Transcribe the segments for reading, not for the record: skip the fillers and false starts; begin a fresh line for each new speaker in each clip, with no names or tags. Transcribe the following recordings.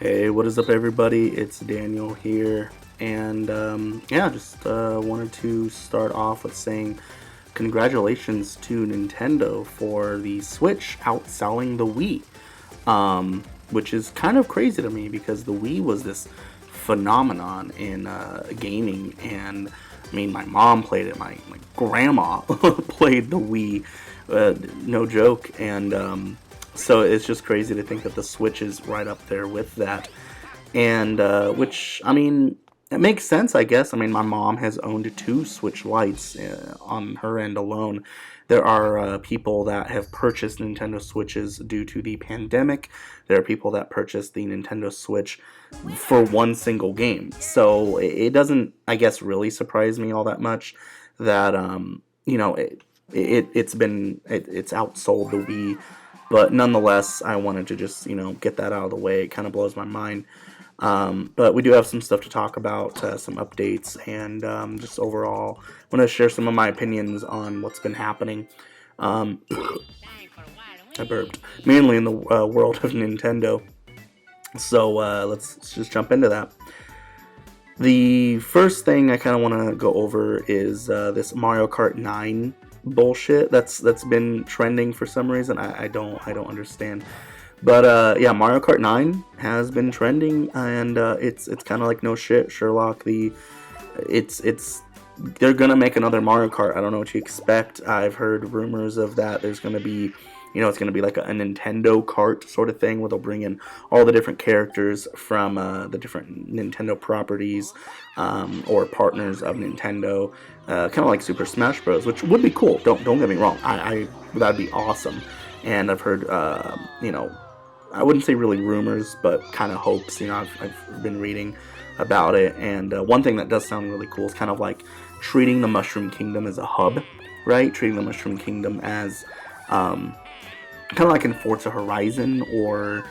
Hey, what is up, everybody? It's Daniel here, and yeah, just wanted to start off with saying congratulations to Nintendo for the Switch outselling the Wii, which is kind of crazy to me because the Wii was this phenomenon in gaming, and I mean, my mom played it, my grandma played the Wii, no joke, and so it's just crazy to think that the Switch is right up there with that. And which, I mean, it makes sense, I guess. I mean, my mom has owned two Switch Lites on her end alone. There are people that have purchased Nintendo Switches due to the pandemic. There are people that purchased the Nintendo Switch for one single game. So it doesn't, I guess, really surprise me all that much that it's outsold the Wii. But nonetheless, I wanted to just get that out of the way. It kind of blows my mind. But we do have some stuff to talk about, some updates, and just overall, I want to share some of my opinions on what's been happening. Um, I burped. Mainly in the world of Nintendo. So let's just jump into that. The first thing I kind of want to go over is this Mario Kart 9 bullshit that's been trending for some reason. I don't understand. But yeah, Mario Kart 9 has been trending, and it's kind of like no shit, Sherlock. It's they're gonna make another Mario Kart. I don't know what you expect. I've heard rumors of that. There's gonna be, it's gonna be like a Nintendo Kart sort of thing where they'll bring in all the different characters from the different Nintendo properties or partners of Nintendo, kind of like Super Smash Bros., which would be cool. Don't get me wrong. I that'd be awesome. And I've heard, I wouldn't say really rumors, but kind of hopes. I've been reading about it, and one thing that does sound really cool is kind of like treating the Mushroom Kingdom as a hub, right? Treating the Mushroom Kingdom as kind of like in Forza Horizon, or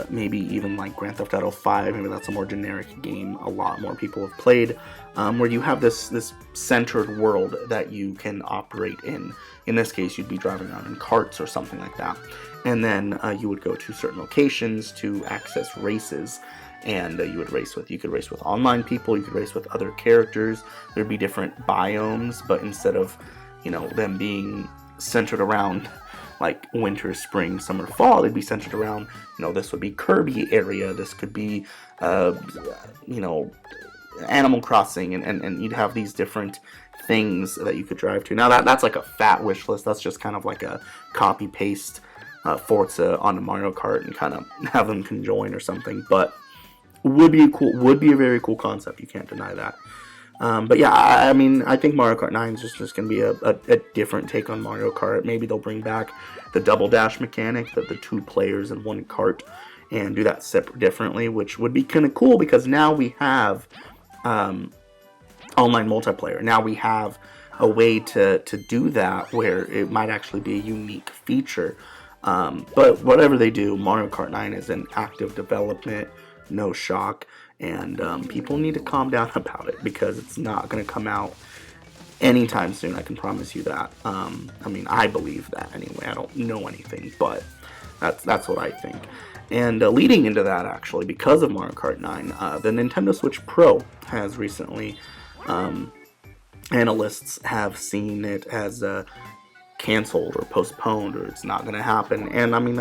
maybe even like Grand Theft Auto 5. Maybe that's a more generic game a lot more people have played, where you have this centered world that you can operate in. In this case, you'd be driving around in carts or something like that. And then you would go to certain locations to access races, and you could race with online people, you could race with other characters. There'd be different biomes, but instead of them being centered around like winter, spring, summer, fall, they'd be centered around this would be Kirby area, this could be Animal Crossing, and you'd have these different things that you could drive to. Now that's like a fat wish list. That's just kind of like a copy paste Forza onto Mario Kart and kind of have them conjoin or something. But would be a very cool concept. You can't deny that. But yeah, I mean, I think Mario Kart 9 is just going to be a different take on Mario Kart. Maybe they'll bring back the double dash mechanic, the two players in one cart, and do that separate differently, which would be kind of cool because now we have online multiplayer. Now we have a way to do that where it might actually be a unique feature. But whatever they do, Mario Kart 9 is in active development, no shock, and people need to calm down about it because it's not going to come out anytime soon. I can promise you that. I mean, I believe that anyway. I don't know anything, but that's what I think. And leading into that, actually, because of Mario Kart 9, the Nintendo Switch Pro has recently, analysts have seen it as canceled or postponed, or it's not going to happen. And I mean,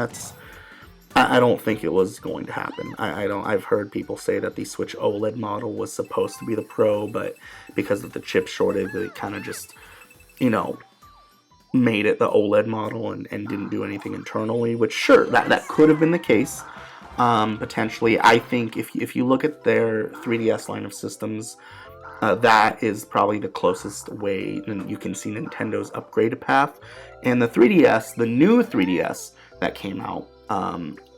I don't think it was going to happen. I've heard people say that the Switch OLED model was supposed to be the Pro, but because of the chip shortage, they kind of just made it the OLED model and didn't do anything internally, which sure, that could have been the case, potentially. I think if you look at their 3DS line of systems, that is probably the closest way you can see Nintendo's upgrade path. And the 3DS, the new 3DS that came out,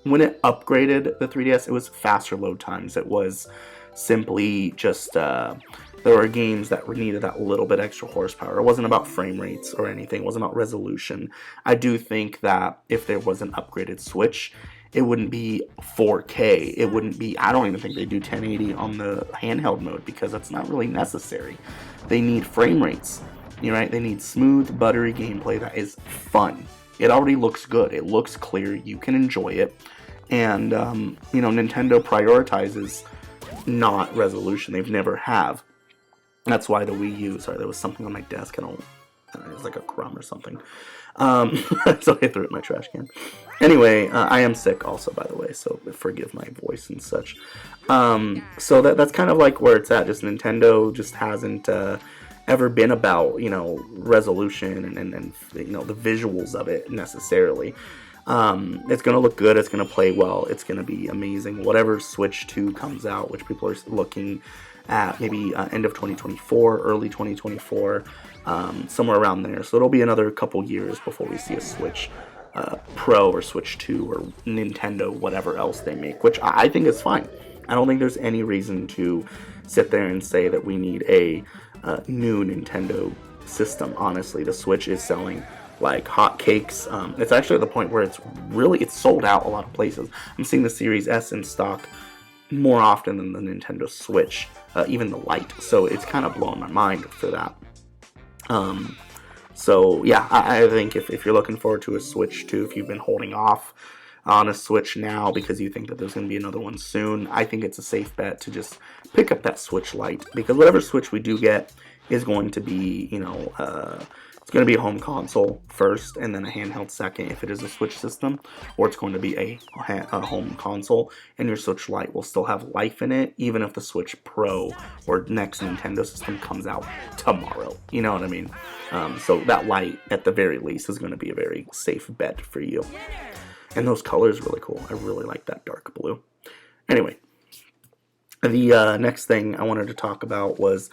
when it upgraded the 3DS, it was faster load times. It was simply just there were games that needed that little bit extra horsepower. It wasn't about frame rates or anything. It wasn't about resolution. I do think that if there was an upgraded Switch, it wouldn't be 4K. It wouldn't be, I don't even think they do 1080 on the handheld mode because that's not really necessary. They need frame rates, right? They need smooth, buttery gameplay that is fun. It already looks good. It looks clear. You can enjoy it. And, Nintendo prioritizes not resolution. They've never have. That's why the Wii U, sorry, there was something on my desk. I don't know, it was like a crumb or something. So I threw it in my trash can. Anyway, I am sick also, by the way, so forgive my voice and such. So that's kind of like where it's at. Just Nintendo just hasn't ever been about, resolution and the visuals of it necessarily. It's going to look good. It's going to play well. It's going to be amazing. Whatever Switch 2 comes out, which people are looking at maybe end of 2024, early 2024, somewhere around there. So it'll be another couple years before we see a Switch Pro or Switch 2 or Nintendo, whatever else they make, which I think is fine. I don't think there's any reason to sit there and say that we need a new Nintendo system. Honestly, the Switch is selling like hotcakes. It's actually at the point where it's sold out a lot of places. I'm seeing the Series S in stock more often than the Nintendo Switch, even the Lite. So it's kind of blowing my mind for that. So yeah, I think if you're looking forward to a Switch 2, if you've been holding off on a Switch now because you think that there's going to be another one soon, I think it's a safe bet to just pick up that Switch Lite, because whatever Switch we do get is going to be, it's going to be a home console first and then a handheld second if it is a Switch system, or it's going to be a home console, and your Switch Lite will still have life in it even if the Switch Pro or next Nintendo system comes out tomorrow. You know what I mean? So that Lite, at the very least, is going to be a very safe bet for you. And those colors are really cool. I really like that dark blue. Anyway, the next thing I wanted to talk about was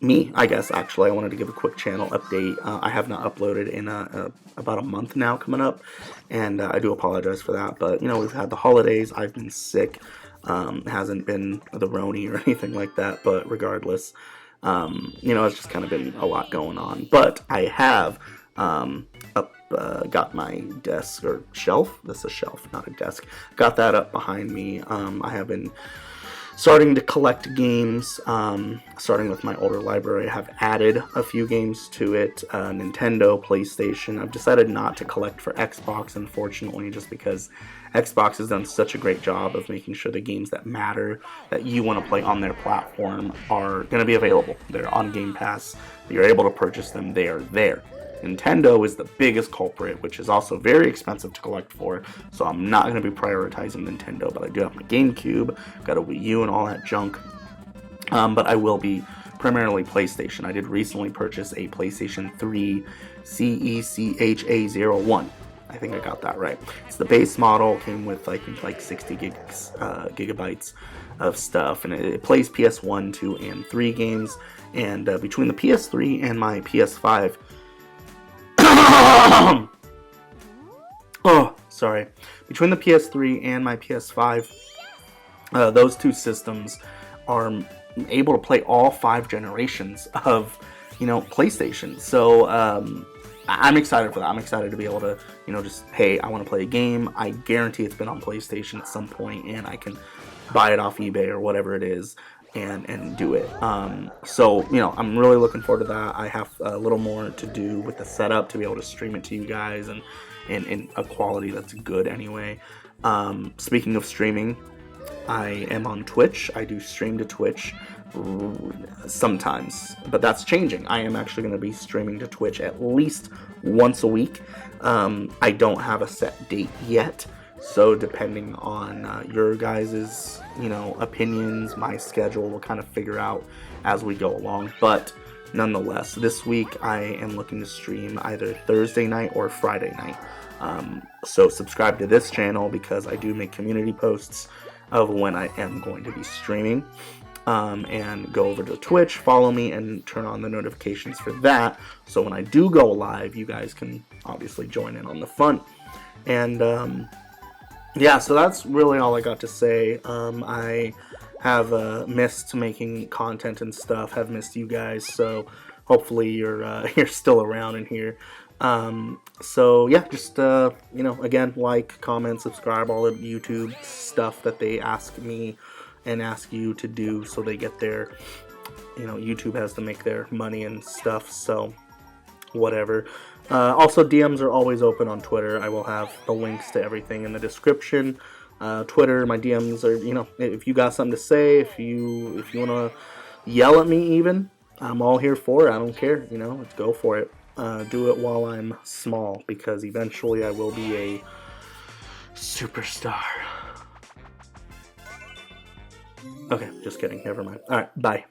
me, I guess, actually. I wanted to give a quick channel update. I have not uploaded in about a month now coming up, and I do apologize for that. But, we've had the holidays. I've been sick. It hasn't been the Roni or anything like that, but regardless, it's just kind of been a lot going on. But I have got my desk or shelf. This is a shelf, not a desk. Got that up behind me. I have been starting to collect games, starting with my older library. I have added a few games to it, Nintendo, PlayStation. I've decided not to collect for Xbox, unfortunately, just because Xbox has done such a great job of making sure the games that matter, that you want to play on their platform, are going to be available. They're on Game Pass. You're able to purchase them. They are there. Nintendo is the biggest culprit, which is also very expensive to collect for, so I'm not going to be prioritizing Nintendo, but I do have my GameCube, got a Wii U and all that junk, but I will be primarily PlayStation. I did recently purchase a PlayStation 3 CECHA01. I think I got that right. It's the base model, came with I think like 60 gigabytes of stuff, and it plays PS1, 2, and 3 games, and between the PS3 and my PS5, oh, sorry. Between the PS3 and my PS5, those two systems are able to play all 5 generations of, PlayStation. So, I'm excited for that. I'm excited to be able to, just, hey, I want to play a game. I guarantee it's been on PlayStation at some point, and I can buy it off eBay or whatever it is and do it. So, I'm really looking forward to that. I have a little more to do with the setup to be able to stream it to you guys and in a quality that's good anyway. Speaking of streaming, I am on Twitch. I do stream to Twitch sometimes, but that's changing. I am actually going to be streaming to Twitch at least once a week. I don't have a set date yet, so depending on your guys's, opinions, my schedule, we'll kind of figure out as we go along. But nonetheless, this week I am looking to stream either Thursday night or Friday night. So subscribe to this channel because I do make community posts of when I am going to be streaming. And go over to Twitch, follow me, and turn on the notifications for that. So when I do go live, you guys can obviously join in on the fun. And yeah, so that's really all I got to say. I have missed making content and stuff. Have missed you guys. So hopefully you're still around in here. So yeah, just again, like, comment, subscribe, all the YouTube stuff that they ask me and ask you to do, so they get their, YouTube has to make their money and stuff, so whatever. Also, DMs are always open on Twitter. I will have the links to everything in the description. Twitter, my DMs are, if you got something to say, if you want to yell at me even, I'm all here for it. I don't care, let's go for it. Do it while I'm small, because eventually I will be a superstar. Okay, just kidding. Never mind. All right, bye.